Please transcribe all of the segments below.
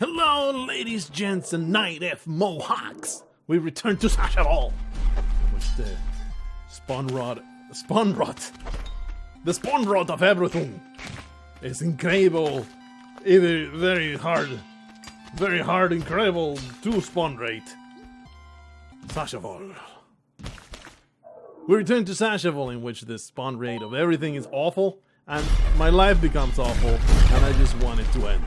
Hello, ladies, gents, and night F mohawks. We return to Sashavol, with the spawn rot, the spawn rot of everything. It's incredible, very hard, incredible 2 spawn rate. Sashavol. We return to Sashavol, in which the spawn rate of everything is awful, and my life becomes awful, and I just want it to end.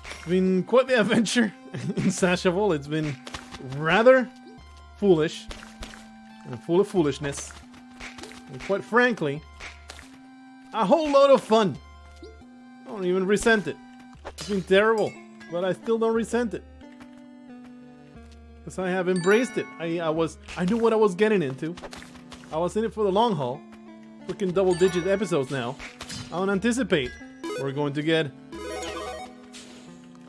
It's been quite the adventure in Sashavol. It's been rather foolish and full of foolishness, and quite frankly, a whole lot of fun. I don't even resent it. It's been terrible, but I still don't resent it, because I have embraced it. I knew what I was getting into. I was in it for the long haul. Freaking double-digit episodes now. I don't anticipate we're going to get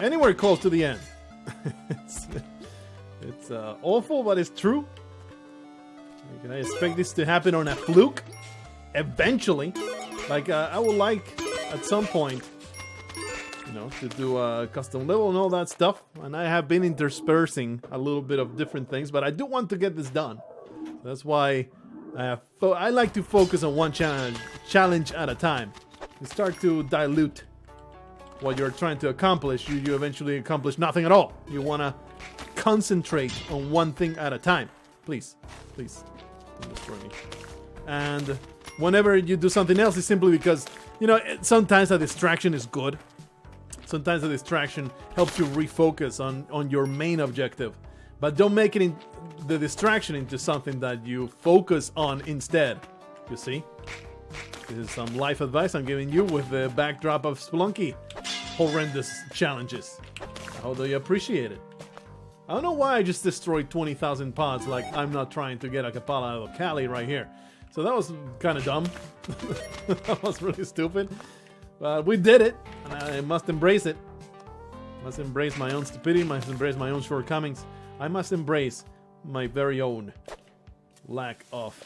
anywhere close to the end. it's awful, but it's true. Can I expect this to happen on a fluke? Eventually. Like, I would like, at some point, you know, to do a custom level and all that stuff. And I have been interspersing a little bit of different things, but I do want to get this done. That's why I like to focus on one challenge at a time. You start to dilute what you're trying to accomplish, you eventually accomplish nothing at all. You want to concentrate on one thing at a time. Please, don't destroy me. And whenever you do something else, it's simply because, you know, sometimes a distraction is good. Sometimes a distraction helps you refocus on your main objective. But don't make it the distraction into something that you focus on instead. You see? This is some life advice I'm giving you with the backdrop of Spelunky. Horrendous challenges. I hope you appreciate it. I don't know why I just destroyed 20,000 pods like I'm not trying to get a Kapala out of Cali right here. So that was kind of dumb. That was really stupid. But we did it, and I must embrace it. I must embrace my own stupidity, must embrace my own shortcomings. I must embrace my very own lack of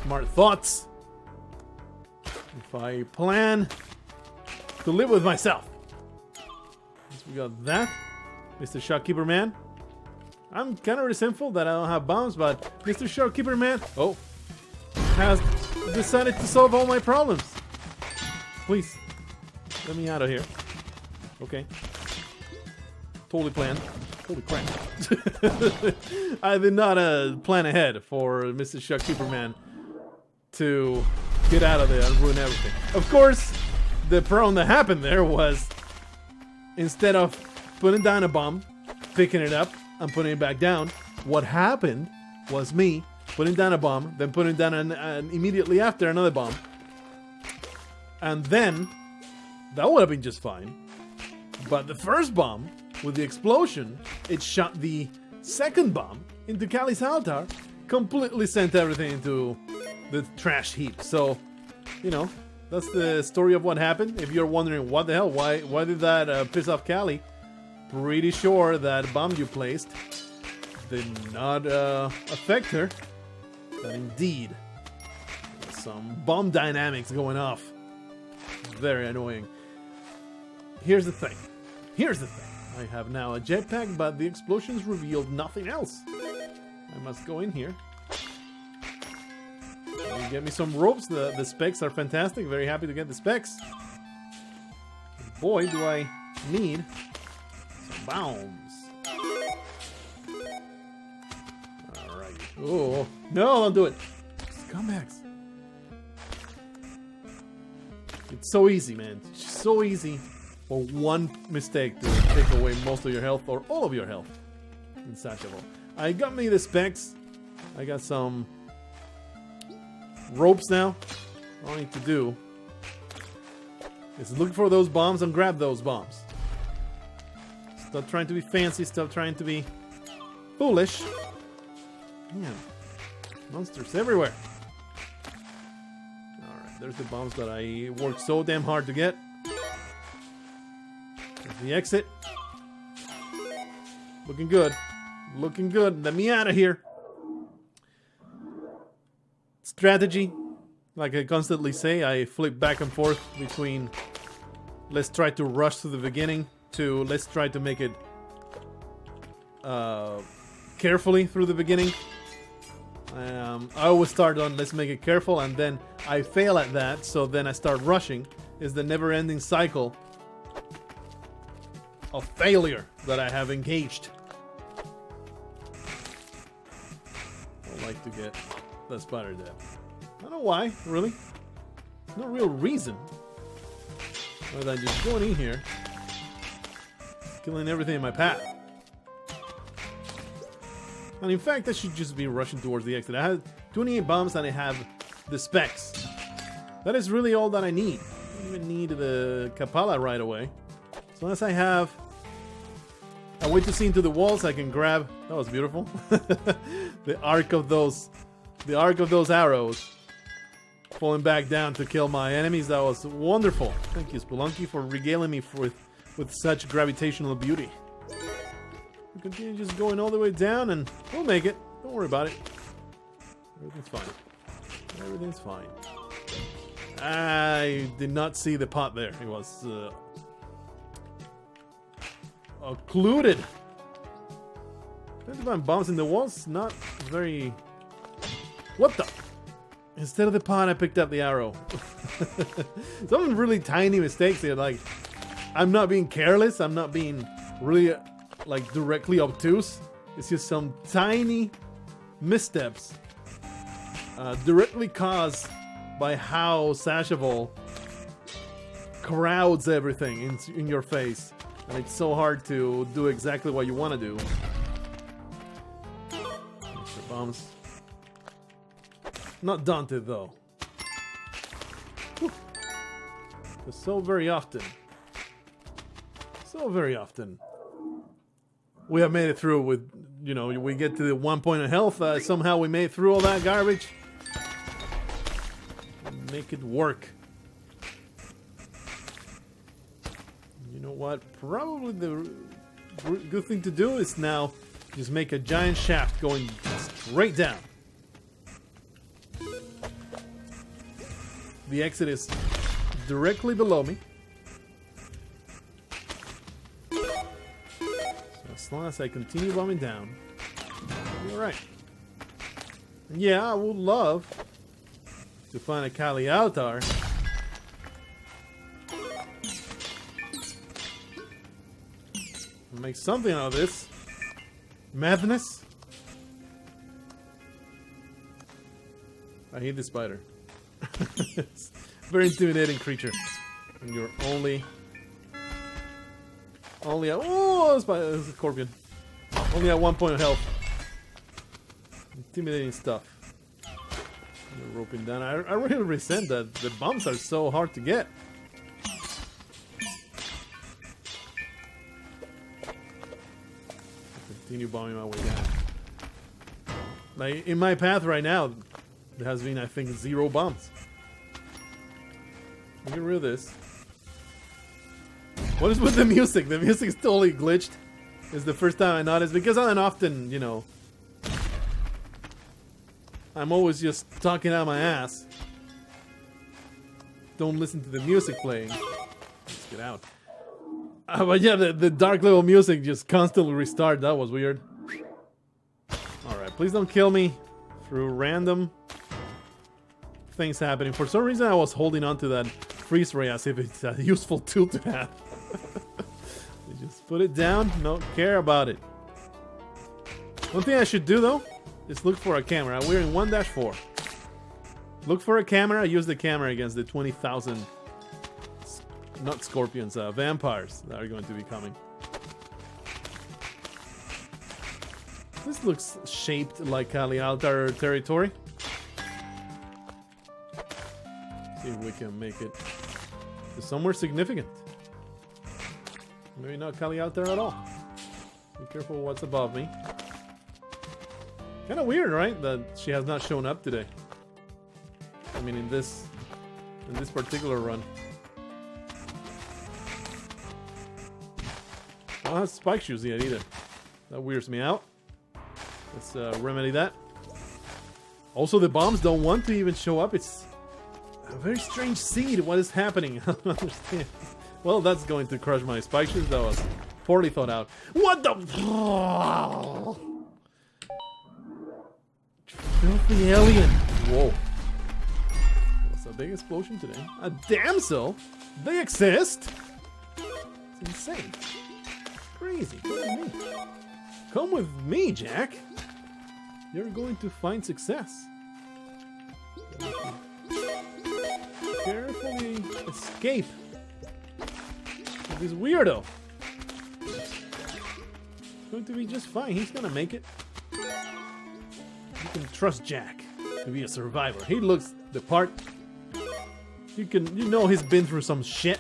smart thoughts. If I plan to live with myself. So we got that. Mr. Shopkeeper Man. I'm kind of resentful that I don't have bombs, but Mr. Shopkeeper Man, has decided to solve all my problems. Please, let me out of here. Okay. Totally planned. Holy crap. I did not plan ahead for Mr. Shopkeeper Man to get out of there and ruin everything. Of course, the problem that happened there was, instead of putting down a bomb, picking it up, and putting it back down, what happened was me putting down a bomb, then putting down an immediately after another bomb. And then, that would have been just fine. But the first bomb, with the explosion, it shot the second bomb into Cali's altar, completely sent everything into the trash heap. So, you know, that's the story of what happened. If you're wondering what the hell, why did that piss off Cali? Pretty sure that bomb you placed did not affect her. But indeed, some bomb dynamics going off. Very annoying. Here's the thing. I have now a jetpack, but the explosions revealed nothing else. I must go in here. Get me some ropes. The specs are fantastic. Very happy to get the specs. Boy, do I need some bombs. Alright. Oh, no, don't do it. Scumbags. It's so easy, man. It's so easy for one mistake to take away most of your health or all of your health in Sashavol. I got me the specs. I got some ropes now. All I need to do is look for those bombs and grab those bombs. Stop trying to be fancy. Stop trying to be foolish. Man, monsters everywhere. Alright, there's the bombs that I worked so damn hard to get. There's the exit. Looking good. Looking good. Let me out of here. Strategy. Like I constantly say, I flip back and forth between let's try to rush to the beginning to let's try to make it carefully through the beginning. I always start on let's make it careful, and then I fail at that, so then I start rushing. Is the never-ending cycle of failure that I have engaged. I like to get the spider dead. I don't know why, really. There's no real reason. Other than just going in here, killing everything in my path. And in fact, I should just be rushing towards the exit. I have 28 bombs and I have the specs. That is really all that I need. I don't even need the Kapala right away. As long as I have a way to see into the walls, I can grab. That was beautiful. the arc of those arrows falling back down to kill my enemies. That was wonderful. Thank you, Spelunky, for regaling me with such gravitational beauty. We continue just going all the way down, and we'll make it. Don't worry about it. Everything's fine. Everything's fine. I did not see the pot there. It was occluded. 25 bombs in the walls. Not very. What the? Instead of the pot, I picked up the arrow. Some really tiny mistakes here. Like, I'm not being careless. I'm not being really like directly obtuse. It's just some tiny missteps directly caused by how Sashavol crowds everything in your face, and it's so hard to do exactly what you want to do. Extra bombs. Not daunted though. So very often, we have made it through with, you know, we get to the 1 point of health. Somehow we made it through all that garbage. Make it work. You know what? Probably the good thing to do is now just make a giant shaft going straight down. The exit is directly below me. As long as I continue bombing down, I'll be alright. Yeah, I would love to find a Kali altar. Make something out of this madness. I hate this spider. It's a very intimidating creature. And you're only at, oh, it's a scorpion. Only at 1 point of health. Intimidating stuff. You're roping down. I really resent that the bombs are so hard to get. Continue bombing my way down. Like in my path right now, there has been, I think, 0 bombs. Get rid of this. What is with the music? The music is totally glitched. It's the first time I noticed, because I'm often, you know, I'm always just talking out my ass. Don't listen to the music playing. Let's get out. But yeah, the dark level music just constantly restart. That was weird. Alright, please don't kill me through random things happening. For some reason I was holding on to that freeze ray as if it's a useful tool to have. You just put it down, don't care about it. One thing I should do though is look for a camera. We're in 1-4. Look for a camera, use the camera against the 20,000 not scorpions, vampires that are going to be coming. This looks shaped like Kali altar territory. See if we can make it to somewhere significant. Maybe not Kali altar at all. Be careful what's above me. Kind of weird, right? That she has not shown up today. I mean, in this particular run. I don't have spike shoes yet either. That weirds me out. Let's remedy that. Also, the bombs don't want to even show up. It's a very strange seed. What is happening? I don't understand. Well, that's going to crush my spike shoes. That was poorly thought out. What the? Filthy alien. Whoa. What's a big explosion today? A damsel? They exist? It's insane. Crazy. Come with me, Jack. You're going to find success. Carefully escape this weirdo. It's going to be just fine. He's gonna make it. You can trust Jack to be a survivor. He looks the part. You know he's been through some shit.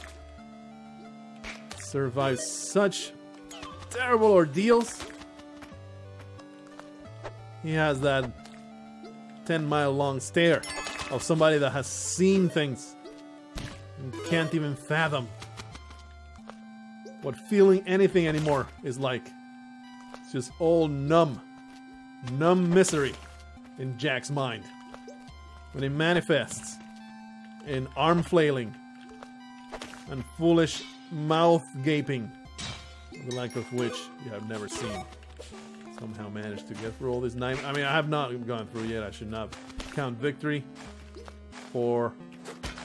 Survived such terrible ordeals. He has that 10-mile long stare of somebody that has seen things and can't even fathom what feeling anything anymore is like. It's just all numb misery in Jack's mind when it manifests in arm flailing and foolish mouth gaping, the like of which you have never seen. Somehow managed to get through all this 9. I mean, I have not gone through yet. I should not count victory, for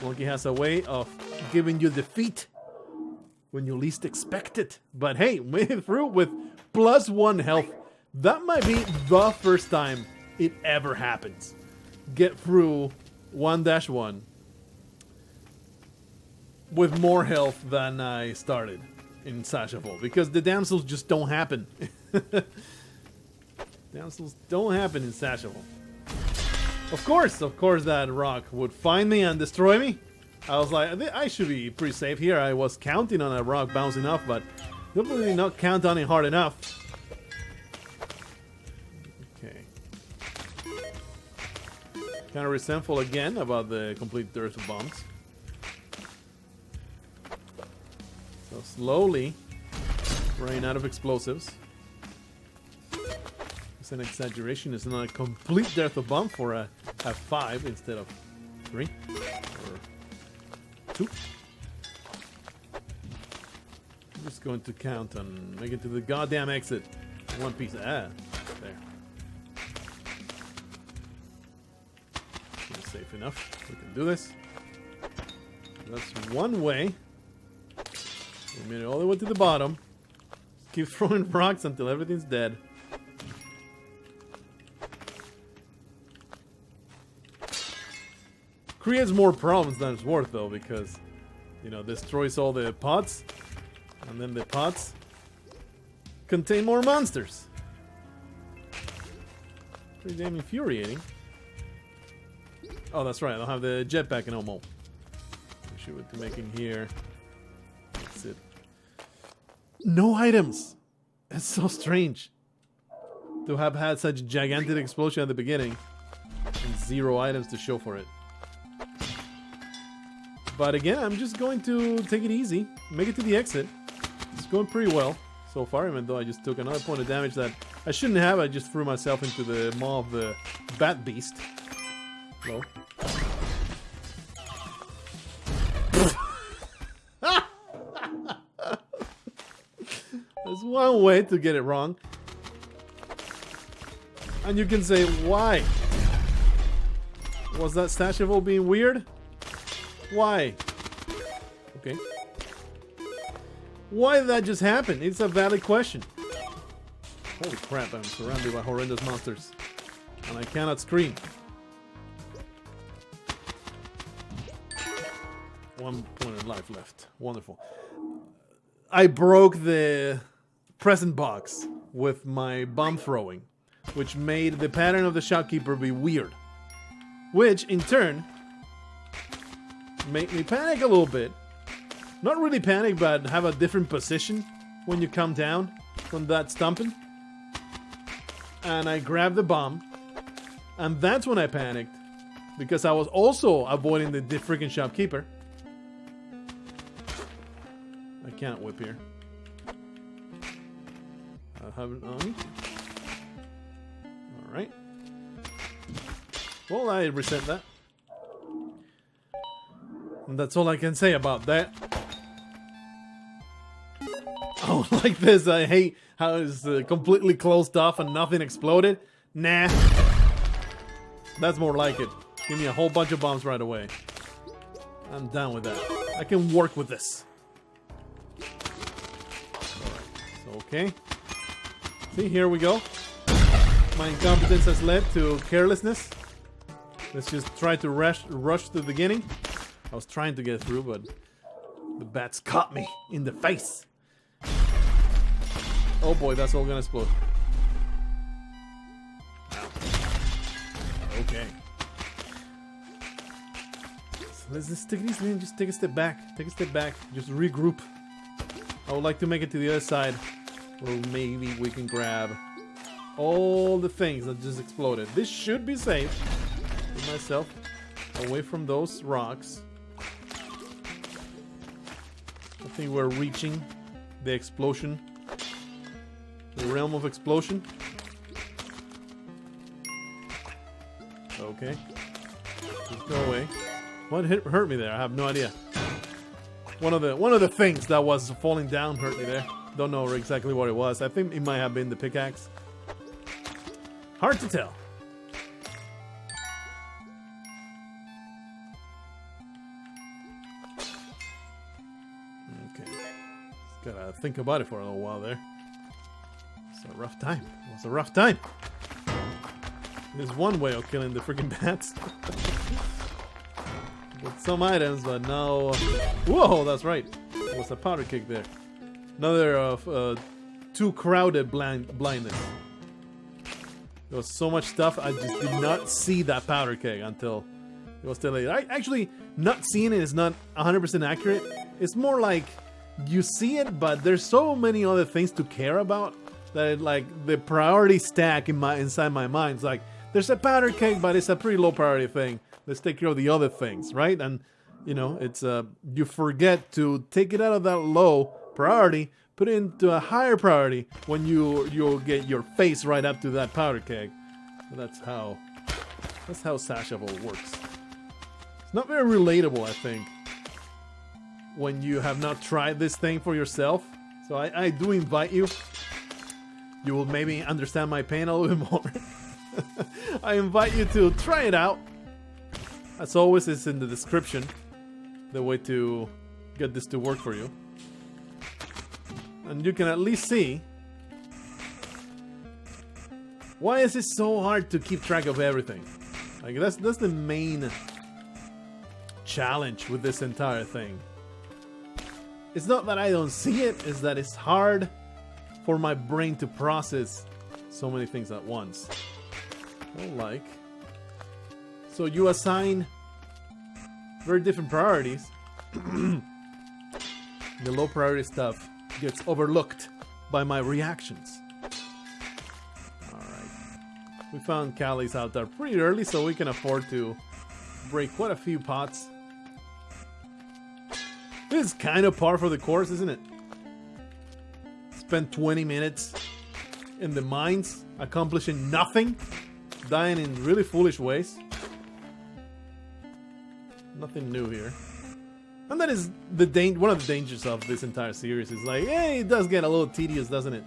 Monkey has a way of giving you defeat when you least expect it. But hey, made it through with +1 health. That might be the first time it ever happens. Get through 1-1 with more health than I started in Sashavol, because the damsels just don't happen. Damsels don't happen in Sashavol. Of course that rock would find me and destroy me. I was like, I should be pretty safe here. I was counting on a rock bouncing off, but definitely not count on it hard enough. Okay. Kind of resentful again about the complete dearth of bombs. So slowly running out of explosives. It's an exaggeration. It's not a complete dearth of bomb for a 5 instead of 3 or 2. I'm just going to count and make it to the goddamn exit. One piece. There. It's safe enough. We can do this. That's one way. We made it all the way to the bottom. Keep throwing rocks until everything's dead. Creates more problems than it's worth, though, because, you know, destroys all the pots, and then the pots contain more monsters. Pretty damn infuriating. Oh, that's right, I don't have the jetpack no more. Issue with the making here. That's it. No items! It's so strange to have had such a gigantic explosion at the beginning and 0 items to show for it. But again, I'm just going to take it easy, make it to the exit. It's going pretty well so far, even though I just took another point of damage that I shouldn't have. I just threw myself into the maw of the bat beast. Hello. There's one way to get it wrong. And you can say, why? Was that Sashavol being weird? Why? Okay. Why did that just happen? It's a valid question. Holy crap, I'm surrounded by horrendous monsters. And I cannot scream. 1 point of life left. Wonderful. I broke the present box with my bomb throwing, which made the pattern of the shopkeeper be weird. Which, in turn, made me panic a little bit. Not really panic, but have a different position when you come down from that stomping. And I grabbed the bomb. And that's when I panicked, because I was also avoiding the freaking shopkeeper. I can't whip here. I have it on me. Alright. Well, I resent that. And that's all I can say about that. don't like this. I hate how it's completely closed off and nothing exploded. Nah. That's more like it. Give me a whole bunch of bombs right away. I'm down with that. I can work with this. So, okay. See, here we go. My incompetence has led to carelessness. Let's just try to rush to the beginning. I was trying to get through, but the bats caught me in the face. Oh boy, that's all gonna explode. Okay. So let's just take it easy and just take a step back. Take a step back. Just regroup. I would like to make it to the other side, where maybe we can grab all the things that just exploded. This should be safe. Put myself away from those rocks. I think we're reaching the explosion. The realm of explosion. Okay. Just go away. What hurt me there? I have no idea. One of the things that was falling down hurt me there. Don't know exactly what it was. I think it might have been the pickaxe. Hard to tell. Okay. Just gotta think about it for a little while there. It's a rough time. It was a rough time. There's one way of killing the freaking bats. With some items, but no. Whoa, that's right. There was a powder keg there. Another of too crowded blindness. There was so much stuff, I just did not see that powder keg until it was too late. Actually, not seeing it is not 100% accurate. It's more like you see it, but there's so many other things to care about that like the priority stack inside my mind is like, there's a powder keg, but it's a pretty low priority thing. Let's take care of the other things, right? And you know, it's you forget to take it out of that low priority, put it into a higher priority when you'll get your face right up to that powder keg. So that's how Sashavol works. It's not very relatable, I think, when you have not tried this thing for yourself. So I do invite you. You will maybe understand my pain a little bit more. I invite you to try it out. As always, it's in the description, the way to get this to work for you. And you can at least see why is it so hard to keep track of everything. Like that's the main challenge with this entire thing. It's not that I don't see it, it's that it's hard for my brain to process so many things at once. Well, so you assign very different priorities. The low priority stuff gets overlooked by my reactions. Alright. We found Callie's out there pretty early, so we can afford to break quite a few pots. This is kind of par for the course, isn't it? Spend 20 minutes in the mines, accomplishing nothing, dying in really foolish ways. Nothing new here. And that is one of the dangers of this entire series. Is like, hey, it does get a little tedious, doesn't it?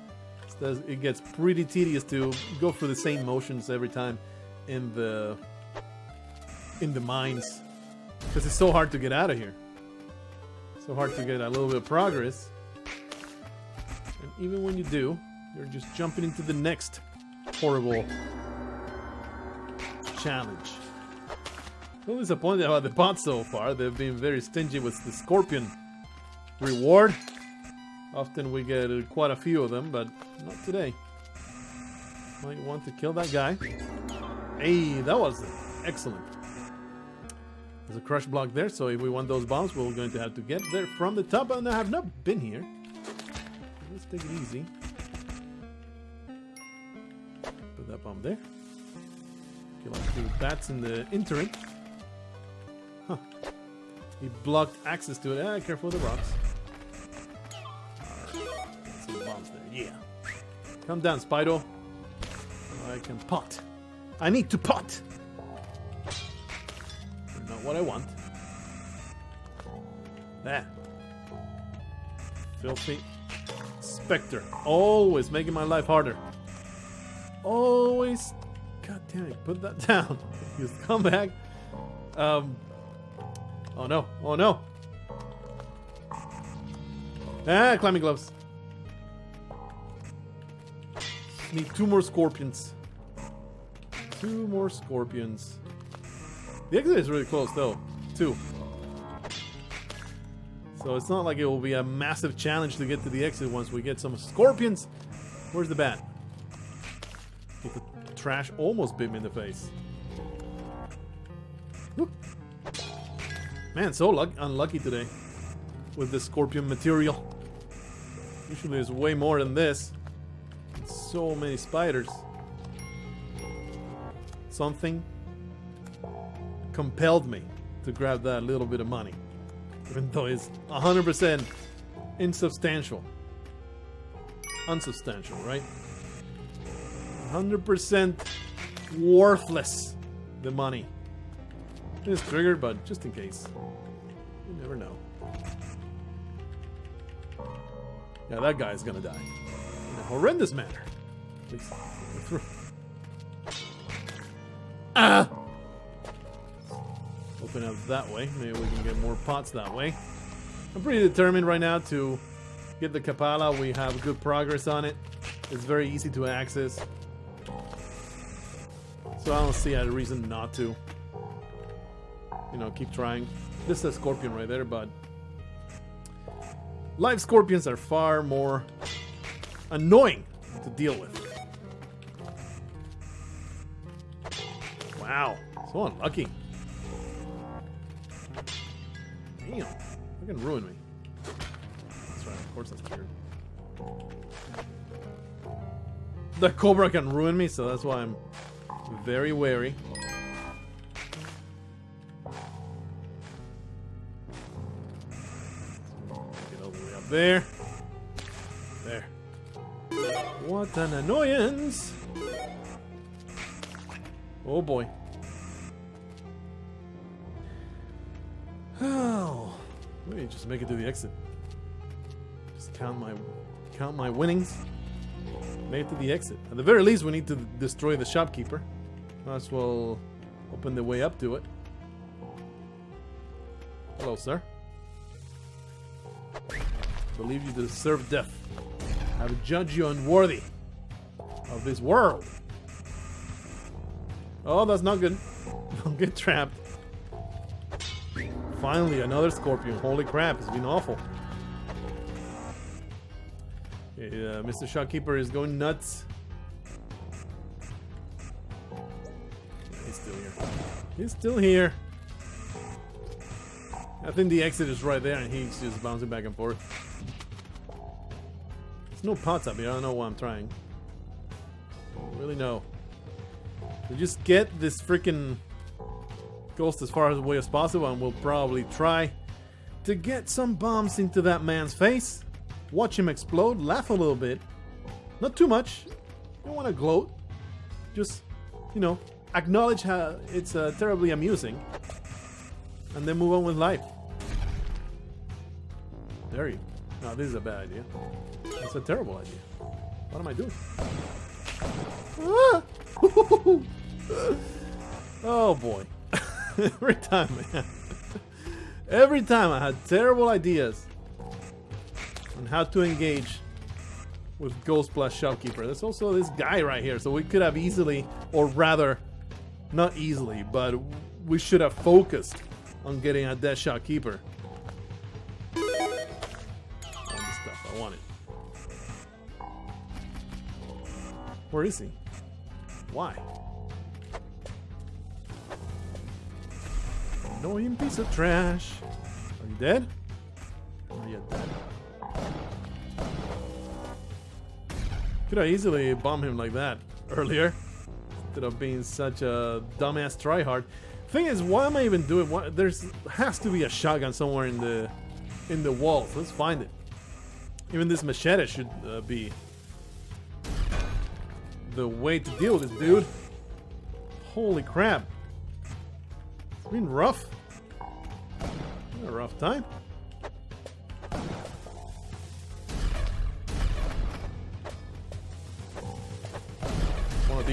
It gets pretty tedious to go through the same motions every time in the mines, because it's so hard to get out of here. So hard to get a little bit of progress. And even when you do, you're just jumping into the next horrible challenge. I'm disappointed about the bots so far. They've been very stingy with the scorpion reward. Often we get quite a few of them, but not today. Might want to kill that guy. Hey, that was excellent. There's a crush block there, so if we want those bombs, we're going to have to get there from the top, and I have not been here. Let's take it easy. Put that bomb there. Kill a few bats in the interim. Huh. He blocked access to it. Ah, careful of the rocks. Alright. Get some bombs there. Yeah. Come down, Spido. I can pot. I need to pot. Not what I want. There. Filthy Spectre. Always making my life harder. Always. God damn it. Put that down. Just come back. Oh no. Oh no. Ah, climbing gloves. Need 2 more scorpions. 2 more scorpions. The exit is really close though. 2. So it's not like it will be a massive challenge to get to the exit once we get some scorpions. Where's the bat? The trash almost bit me in the face. Whoop. Man, so unlucky today with the scorpion material. Usually there's way more than this. So many spiders. Something compelled me to grab that little bit of money. Even though it's 100% insubstantial. Unsubstantial, right? 100% worthless, the money. It's triggered, but just in case. You never know. Yeah, that guy's gonna die. In a horrendous manner. Please. Ah! Open up that way. Maybe we can get more pots that way. I'm pretty determined right now to get the Kapala. We have good progress on it. It's very easy to access. So I don't see a reason not to. You know, keep trying. This is a scorpion right there, but live scorpions are far more annoying to deal with. Wow, so unlucky. Damn, that can ruin me. That's right, of course that's weird. The cobra can ruin me, so that's why I'm very wary. Get all the way up there. There. What an annoyance! Oh boy. Oh, let me just make it to the exit. Just count my winnings. Make it to the exit. At the very least, we need to destroy the shopkeeper. Might as well open the way up to it. Hello, sir. Believe you deserve death. I will judge you unworthy of this world. Oh, that's not good. Don't get trapped. Finally, another scorpion. Holy crap, it's been awful. Okay, Mr. Shopkeeper is going nuts. He's still here. He's still here. I think the exit is right there and he's just bouncing back and forth. There's no pots up here. I don't know why I'm trying. I don't really know. We just get this freaking ghost as far away as possible and we'll probably try to get some bombs into that man's face. Watch him explode, laugh a little bit. Not too much. Don't want to gloat. Just, you know, acknowledge how it's terribly amusing. And then move on with life. There you go. No, this is a bad idea. It's a terrible idea. What am I doing? Ah! Oh boy. Every time, man. Every time I had terrible ideas on how to engage with Ghost plus Shopkeeper. There's also this guy right here, so we could have easily, or rather, not easily, but we should have focused on getting a dead Shopkeeper. All the stuff I wanted. Where is he? Why? Annoying piece of trash. Are you dead? Are you dead? Could I easily bomb him like that earlier? Instead of being such a dumbass tryhard. Thing is, why am I even doing what? There's has to be a shotgun somewhere in the walls. Let's find it. Even this machete should be the way to deal with this dude. Holy crap. It's been rough. Been a rough time.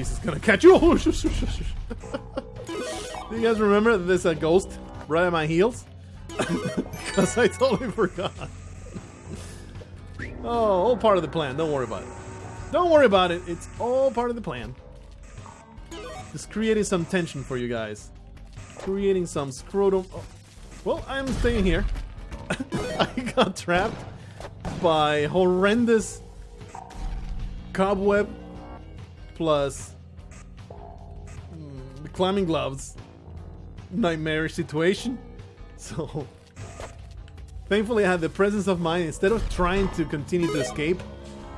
this is gonna catch you. Do you guys remember there's a ghost right at my heels? Because I totally forgot. Oh, all part of the plan. Don't worry about it. Don't worry about it. It's all part of the plan. Just creating some tension for you guys. Creating some scrotum. Oh. Well, I'm staying here. I got trapped by horrendous cobweb plus the climbing gloves nightmarish situation. So thankfully I had the presence of mind. Instead of trying to continue to escape,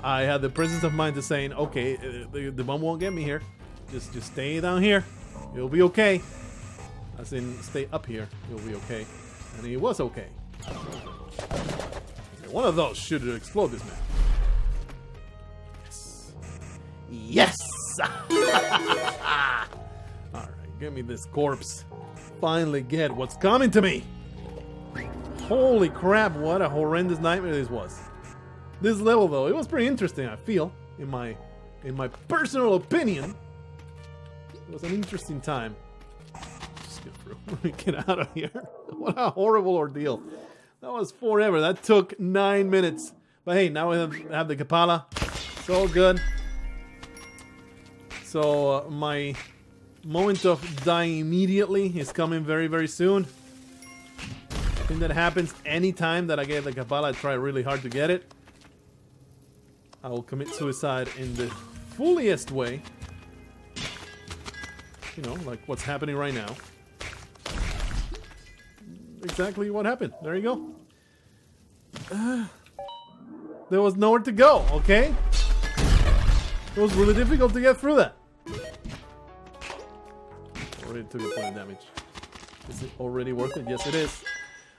I had the presence of mind to saying, okay, the bomb won't get me here. Just stay down here. You'll be okay. As in, stay up here. You'll be okay. And he was okay. One of those should explode this man. Yes! Alright, give me this corpse. Finally get what's coming to me. Holy crap, what a horrendous nightmare this was. This level though, it was pretty interesting, I feel. In my personal opinion. It was an interesting time. Just get through. Get out of here. What a horrible ordeal. That was forever. That took 9 minutes. But hey, now we have the Kapala. It's all good. So my moment of dying immediately is coming very, very soon. I think that happens anytime that I get the Kapala. I try really hard to get it. I will commit suicide in the fullest way. You know, like what's happening right now. Exactly what happened. There you go. There was nowhere to go, okay? It was really difficult to get through that. Already took a point of damage. Is it already worth it? Yes, it is.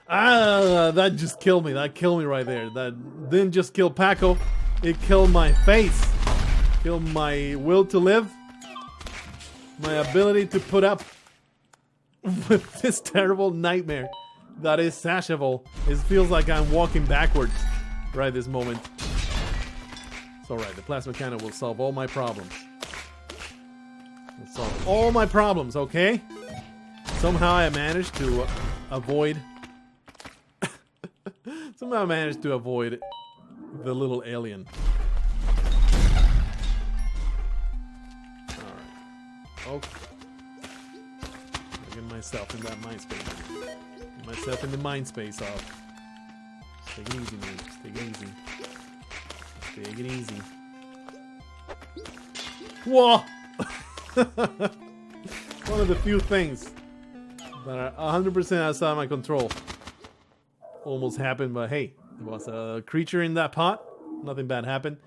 Ah, that just killed me. That killed me right there. That didn't just kill Paco. It killed my face. Killed my will to live. My ability to put up with this terrible nightmare that is Sashavol. It feels like I'm walking backwards right this moment. It's alright, the plasma cannon will solve all my problems. It'll solve all my problems, okay? Somehow I managed to avoid... Somehow I managed to avoid the little alien. Okay. Get myself in that mind space. Get myself in the mind space of. Just take it easy, man. Just take it easy. Just take it easy. Whoa! One of the few things that are 100% outside my control. Almost happened, but hey, there was a creature in that pot. Nothing bad happened.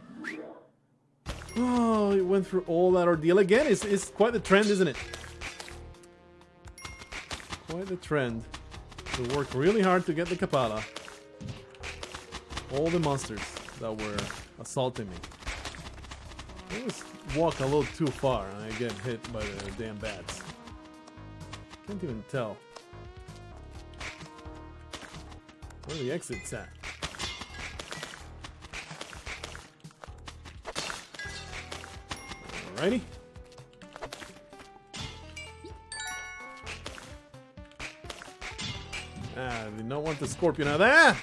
Oh, it went through all that ordeal again. It's quite the trend, isn't it? Quite the trend to work really hard to get the Kapala. All the monsters that were assaulting me. I always walk a little too far and I get hit by the damn bats. Can't even tell where the exit's at. Alrighty. I did not want the scorpion out there.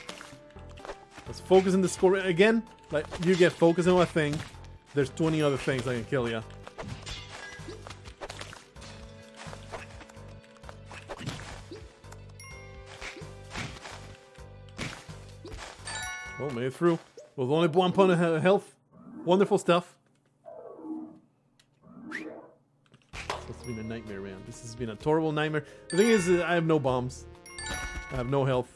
Let's focus on the scorpion again. Like you get focused on one thing, there's 20 other things that can kill you. Oh, made it through with only 1 point of health. Wonderful stuff. It's been a nightmare, man. This has been a horrible nightmare. The thing is, I have no bombs. I have no health.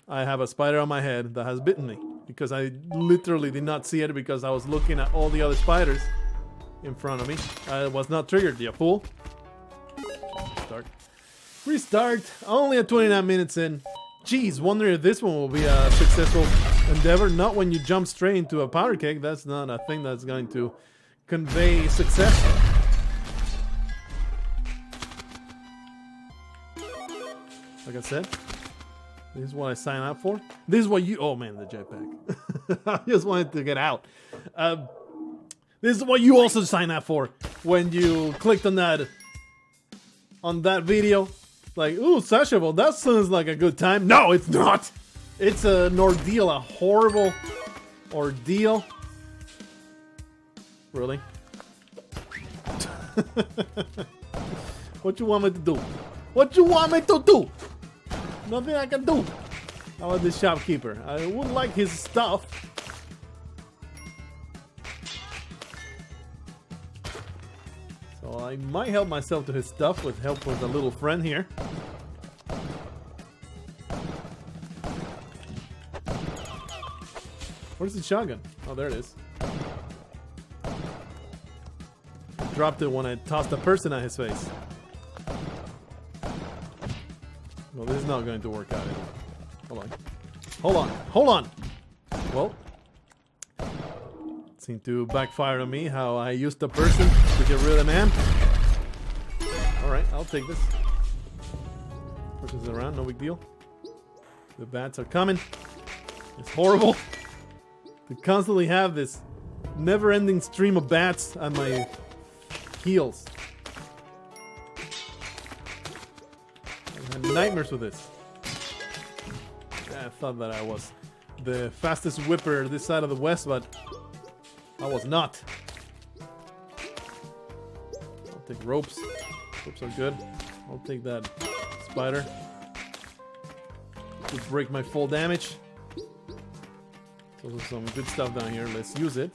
I have a spider on my head that has bitten me because I literally did not see it because I was looking at all the other spiders in front of me. I was not triggered, you fool. Restart. Restart. Only at 29 minutes in. Jeez, wondering if this one will be a successful endeavor. Not when you jump straight into a powder keg. That's not a thing that's going to convey success. Like I said, this is what I signed up for. This is what you... Oh man, the jetpack. I just wanted to get out. This is what you also signed up for. when you clicked on that video. Like, ooh, Sashavol, that sounds like a good time. No, it's not. It's an ordeal, a horrible ordeal. Really? What you want me to do? What you want me to do? Nothing I can do. How about this shopkeeper? I would like his stuff. So I might help myself to his stuff with help with a little friend here. Where's the shotgun? Oh, there it is. I dropped it when I tossed a person at his face. Well, this is not going to work out anymore. Hold on. Hold on. Hold on! Well, it seemed to backfire on me how I used a person to get rid of the man. Alright, I'll take this. Pushes it around, no big deal. The bats are coming. It's horrible to constantly have this never-ending stream of bats on my heels. I had nightmares with this. I thought that I was the fastest whipper this side of the West, but I was not. I'll take ropes. Ropes are good. I'll take that spider to break my full damage. So some good stuff down here. Let's use it.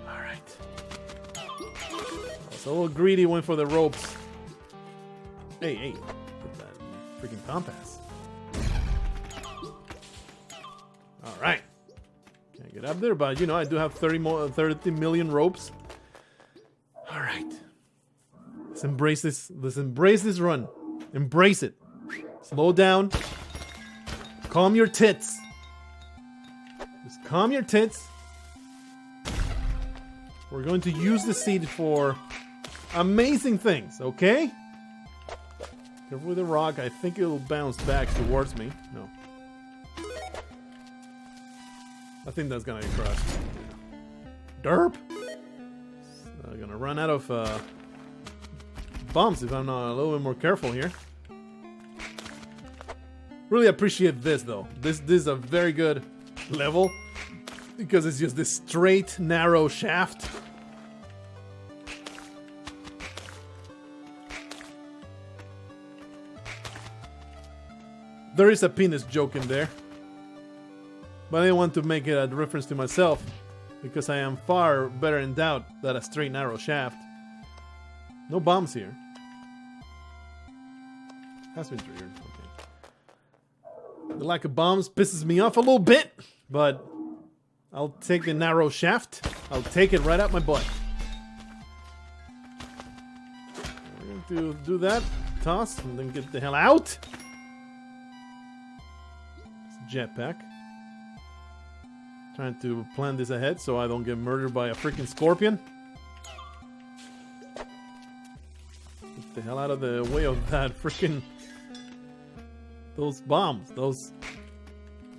Alright. I was a little greedy, went for the ropes. Hey, hey. Put that freaking compass. Alright. Can't get up there, but you know, I do have 30 million ropes. Alright. Let's embrace this. Let's embrace this run. Embrace it. Slow down. Calm your tits. Just calm your tits. We're going to use the seed for amazing things, okay? Careful with the rock. I think it'll bounce back towards me. No. I think that's gonna get crushed. Derp! I'm gonna run out of bombs if I'm not a little bit more careful here. Really appreciate this though. This is a very good level because it's just this straight, narrow shaft. There is a penis joke in there, but I didn't want to make it a reference to myself because I am far better endowed than a straight, narrow shaft. No bombs here. Has been triggered. Okay. The lack of bombs pisses me off a little bit, but I'll take the narrow shaft. I'll take it right out my butt. We're going to do that. Toss and then get the hell out. It's a jetpack. Trying to plan this ahead so I don't get murdered by a freaking scorpion. Get the hell out of the way of that freaking... Those bombs, those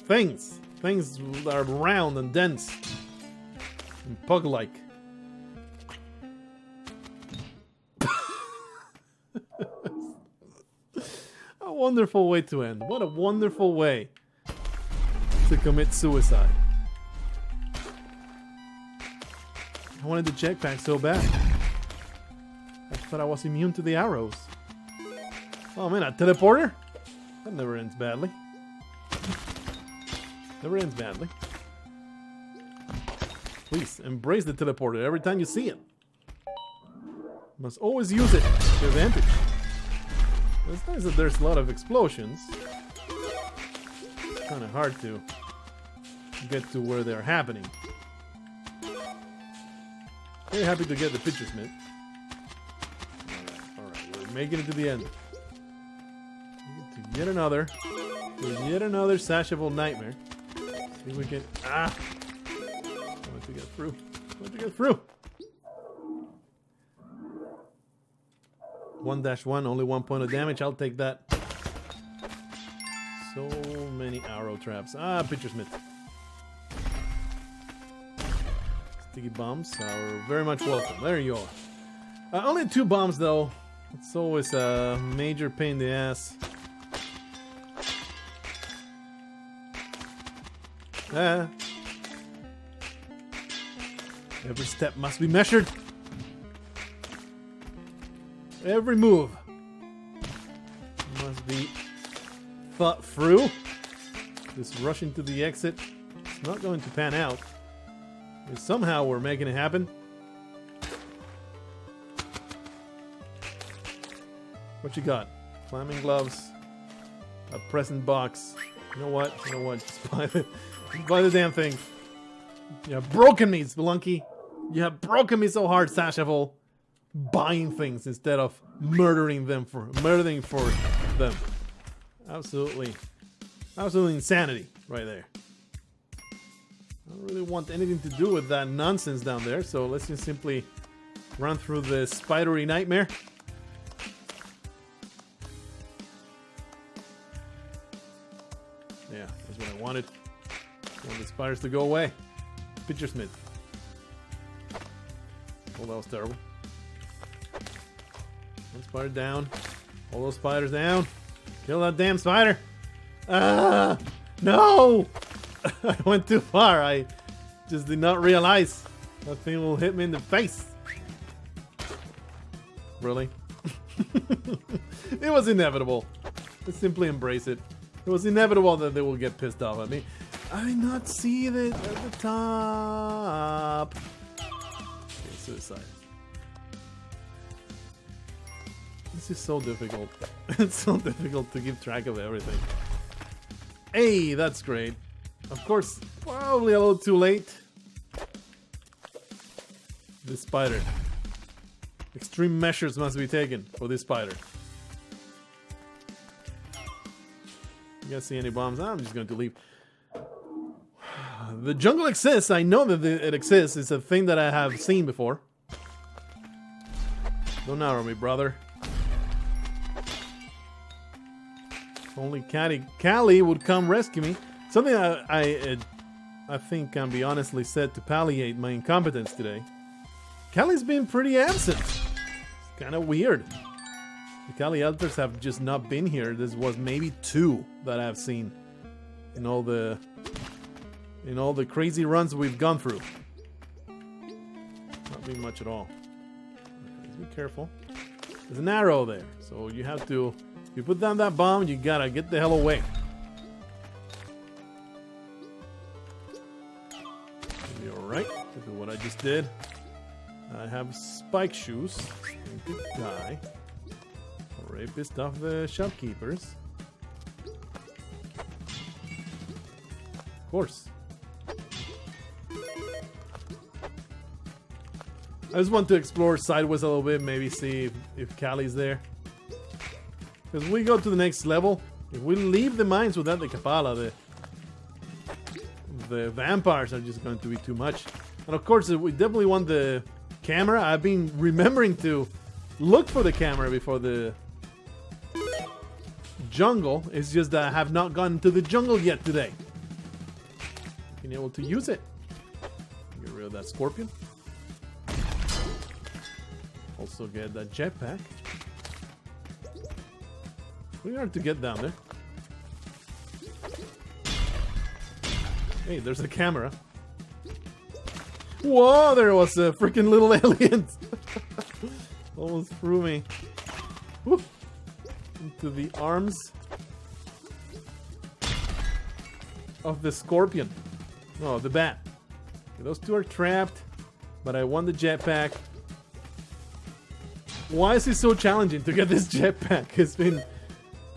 things that are round and dense and pug-like. A wonderful way to end. What a wonderful way to commit suicide. I wanted the jetpack so bad. I thought I was immune to the arrows. Oh man, a teleporter? That never ends badly. Never ends badly. Please, embrace the teleporter every time you see it. Must always use it to advantage. It's nice that there's a lot of explosions. It's kind of hard to get to where they're happening. Very happy to get the picture, Smith. Alright, we're making it to the end. Yet another Sashavol nightmare. See if we can. I want to get through. I want to get through. 1-1, only 1 point of damage. I'll take that. So many arrow traps. Pitcher Smith. Sticky bombs are very much welcome. There you are. Only 2 bombs though. It's always a major pain in the ass. Every step must be measured. Every move must be thought through. This rushing to the exit is not going to pan out. And somehow we're making it happen. What you got? Climbing gloves. A present box. You know what? You know what? Just buy the damn thing. You have broken me, Spelunky. You have broken me so hard, Sashavol. Buying things instead of murdering for them. Absolutely insanity right there. I don't really want anything to do with that nonsense down there, so let's just simply run through the spidery nightmare. Yeah, that's what I wanted. I want the spiders to go away. Pitcher Smith. Oh, that was terrible. One spider down. All those spiders down. Kill that damn spider. Ah! No! I went too far. I just did not realize that thing will hit me in the face. Really? It was inevitable. Let's simply embrace it. It was inevitable that they will get pissed off at me. I did not see it at the top. Okay, suicide. This is so difficult. It's so difficult to keep track of everything. Hey, that's great. Of course, probably a little too late. This spider. Extreme measures must be taken for this spider. You guys see any bombs? I'm just going to leave. The jungle exists. I know that it exists. It's a thing that I have seen before. Don't narrow me, brother. If only Callie would come rescue me. Something I think can be honestly said to palliate my incompetence today. Callie's been pretty absent. It's kind of weird. The Callie elders have just not been here. This was maybe 2 that I've seen in all the crazy runs we've gone through. Not been much at all. Okay, be careful. There's an arrow there, so you have to. If you put down that bomb, you gotta get the hell away. Be alright. Look at what I just did. I have spike shoes. Good guy. Already pissed off the shopkeepers. Of course. I just want to explore sideways a little bit, maybe see if Callie's there. Because we go to the next level, if we leave the mines without the Kapala, the vampires are just going to be too much. And of course, we definitely want the camera. I've been remembering to look for the camera before the jungle. It's just that I have not gone to the jungle yet today. Being able to use it. Get rid of that scorpion. Also get that jetpack. Pretty hard to get down there. Hey, there's a camera. Whoa, there was a freaking little alien. Almost threw me. Woo. Into the arms of the scorpion. Oh, the bat. Okay, those 2 are trapped, but I won the jetpack. Why is it so challenging to get this jetpack? It's been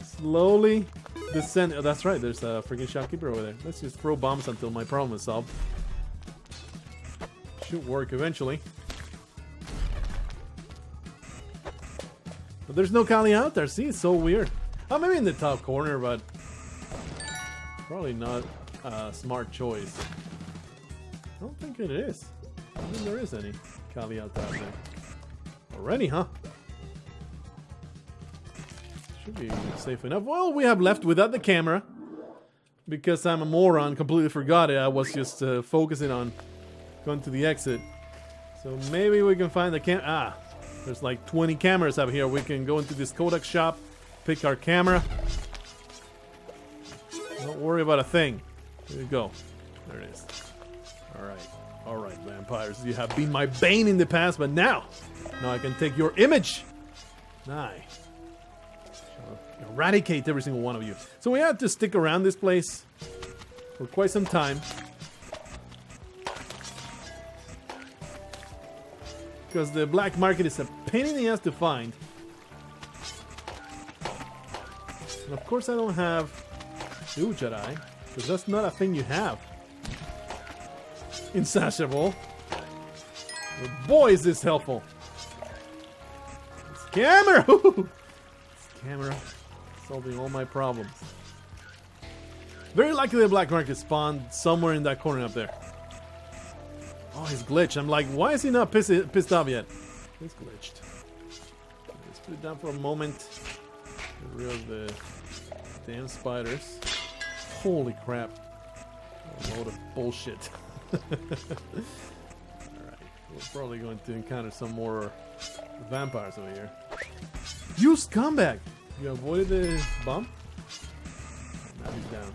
slowly descending. Oh, that's right, there's a freaking shopkeeper over there. Let's just throw bombs until my problem is solved. Should work eventually. But there's no Callie out there. See, it's so weird. Oh, maybe in the top corner, but probably not a smart choice. I don't think it is. I don't think there is any Callie out there. Already, huh? Should be safe enough. Well, we have left without the camera. Because I'm a moron, completely forgot it. I was just focusing on going to the exit. So maybe we can find the there's like 20 cameras up here. We can go into this Kodak shop, pick our camera. Don't worry about a thing. Here we go. There it is. Alright, vampires. You have been my bane in the past, but now I can take your image. Nice. Eradicate every single one of you. So we have to stick around this place for quite some time. Because the black market is a pain in the ass to find. And of course I don't have Jedi, because that's not a thing you have in Sashavol. But boy, is this helpful. This camera! This camera solving all my problems. Very likely the black market spawned somewhere in that corner up there. Oh, he's glitched. I'm like, why is he not pissed off yet? He's glitched. Let's put it down for a moment. Get rid of the damn spiders. Holy crap. A load of bullshit. Alright, we're probably going to encounter some more vampires over here. You scumbag! You avoided the bomb? Now he's down.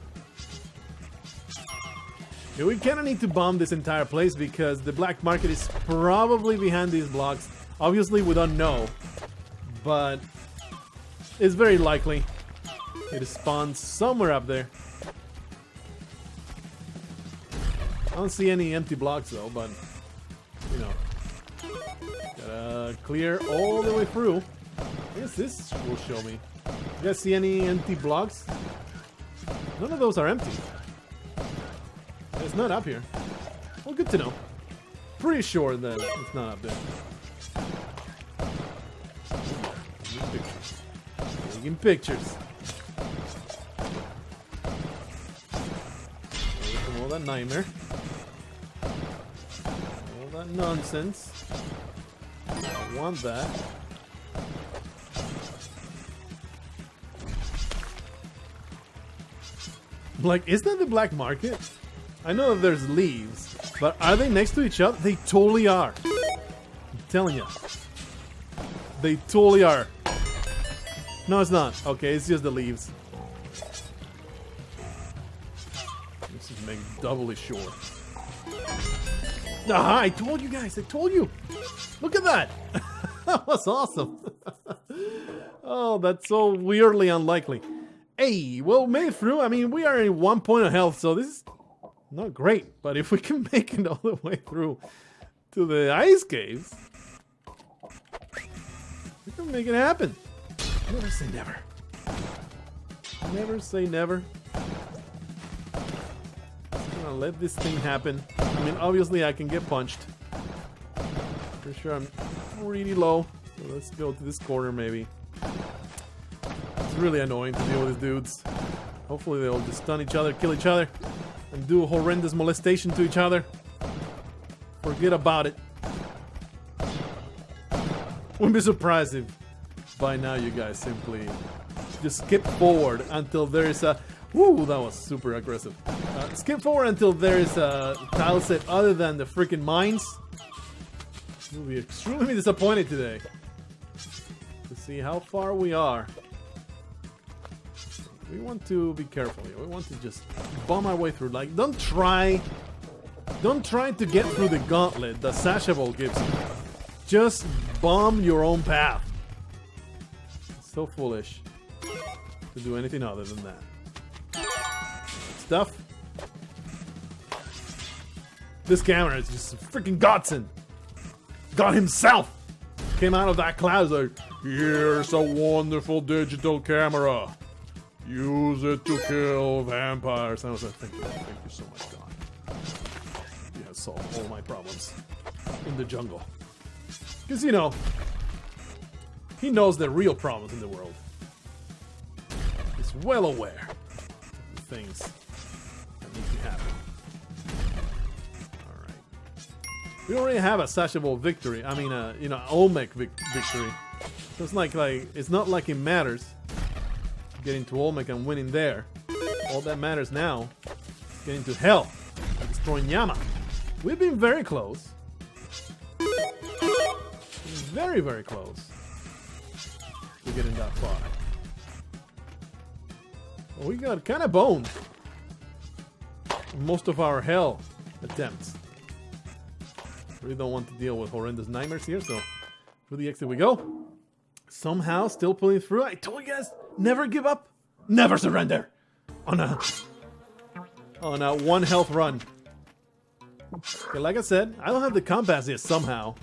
Yeah, we kind of need to bomb this entire place because the black market is probably behind these blocks. Obviously we don't know, but it's very likely it spawns somewhere up there. I don't see any empty blocks though, but you know, gotta clear all the way through. I guess this will show me. You guys see any empty blocks? None of those are empty. It's not up here. Well, good to know. Pretty sure that it's not up there. Taking pictures. Away from all that nightmare. All that nonsense. I want that. Like, is that the black market? I know that there's leaves, but are they next to each other? They totally are. I'm telling you. They totally are. No, it's not. Okay, it's just the leaves. Let's just make doubly sure. Ah, I told you guys. I told you. Look at that. That was awesome. Oh, that's so weirdly unlikely. Hey, well, made it through. I mean, we are in 1 point of health, so this is not great, but if we can make it all the way through to the ice caves, we can make it happen. Never say never. Never say never. I'm gonna let this thing happen. I mean, obviously I can get punched. Pretty sure I'm really low. So let's go to this corner maybe. It's really annoying to deal with these dudes. Hopefully they'll just stun each other, kill each other, and do horrendous molestation to each other. Forget about it. Wouldn't be surprised if by now you guys simply just skip forward until there is a... Woo, that was super aggressive. Skip forward until there is a tile set other than the freaking mines. You'll be extremely disappointed today to see how far we are. We want to be careful here. We want to just bomb our way through. Like, don't try to get through the gauntlet that Sashavol gives you. Just bomb your own path. It's so foolish to do anything other than that. Stuff. This camera is just a freaking godsend. God himself came out of that cloud like, here's a wonderful digital camera. Use it to kill vampires. And I was like, thank you so much, God. You have solved all my problems in the jungle. Because, you know, he knows the real problems in the world. He's well aware of the things that need to happen. Alright. We already have a Sashavol victory. I mean, you know, Olmec victory. So it's like, it's not like it matters getting to Olmec and winning there. All that matters now is getting to hell and destroying Yama. We've been very close. Very, very close to getting that far. Well, we got kind of boned most of our hell attempts. Really don't want to deal with horrendous nightmares here, so through the exit we go. Somehow still pulling through. I told you guys, never give up, never surrender on a 1 health run. Okay, like I said, I don't have the compass yet somehow.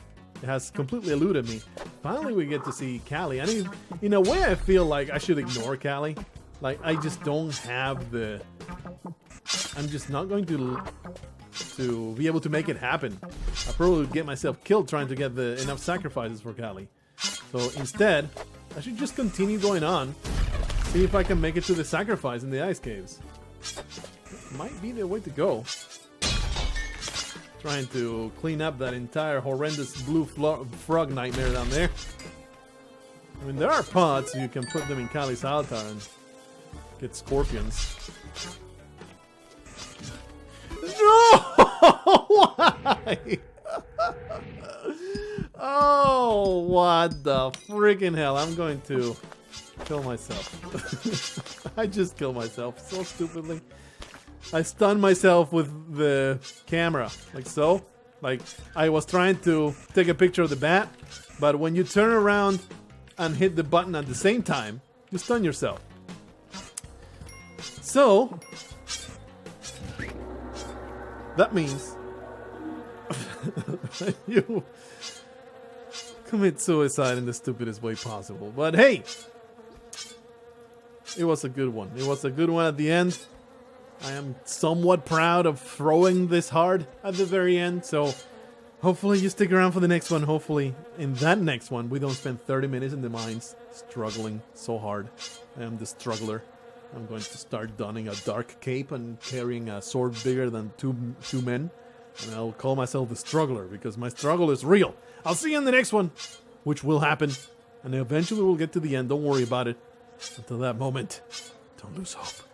It has completely eluded me. Finally we get to see Callie. I mean, in a way I feel like I should ignore Callie. Like, I just don't have the... I'm just not going to be able to make it happen. I probably would get myself killed trying to get enough sacrifices for Callie. So instead, I should just continue going on. See if I can make it to the sacrifice in the ice caves. Might be the way to go. Trying to clean up that entire horrendous blue frog nightmare down there. I mean, there are pots, you can put them in Callie's altar and get scorpions. No! Why? Oh, what the freaking hell. I'm going to kill myself. I just killed myself so stupidly. I stunned myself with the camera, like so. Like, I was trying to take a picture of the bat, but when you turn around and hit the button at the same time, you stun yourself. So, that means you commit suicide in the stupidest way possible. But hey, it was a good one. It was a good one at the end. I am somewhat proud of throwing this hard at the very end, so hopefully you stick around for the next one. Hopefully in that next one we don't spend 30 minutes in the mines struggling so hard. I am the struggler. I'm going to start donning a dark cape and carrying a sword bigger than two men. And I'll call myself the struggler because my struggle is real. I'll see you in the next one, which will happen. And eventually we'll get to the end. Don't worry about it. Until that moment, don't lose hope.